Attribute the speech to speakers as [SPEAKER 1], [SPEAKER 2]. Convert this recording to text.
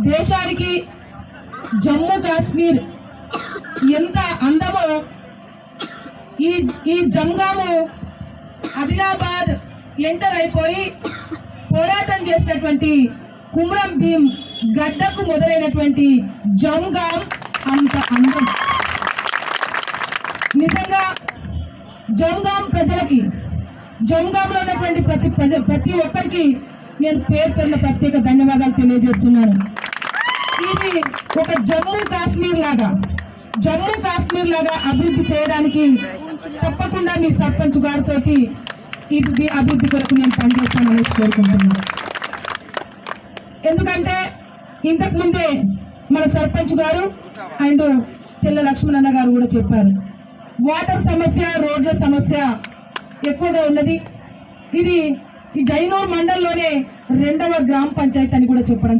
[SPEAKER 1] దేశానికి జమ్మూ కాశ్మీర్ ఎంత అందమో ఈ జంగాము ఆదిలాబాద్ ఎంటర్ అయిపోయి పోరాటం చేసినటువంటి కుమ్రం భీం గడ్డకు మొదలైనటువంటి జంగాం అంత అందం. నిజంగా జంగాం ప్రజలకి, జంగాంలో ఉన్నటువంటి ప్రతి ఒక్కరికి నేను పేరు పేరున ప్రత్యేక ధన్యవాదాలు తెలియజేస్తున్నాను. ఇది ఒక జమ్మూ కాశ్మీర్ లాగా అభివృద్ధి చేయడానికి తప్పకుండా మీ సర్పంచ్ గారితో ఇది అభివృద్ధి కొరకు నేను పనిచేస్తానని కోరుకుంటున్నాను. ఎందుకంటే ఇంతకుముందే మన సర్పంచ్ గారు అండ్ చెల్ల లక్ష్మణన్న గారు కూడా చెప్పారు, వాటర్ సమస్య, రోడ్ల సమస్య ఎక్కువగా ఉన్నది. ఇది ఈ జైనూర్ మండలంలోనే 2వ గ్రామ పంచాయతీ అని కూడా చెప్పడం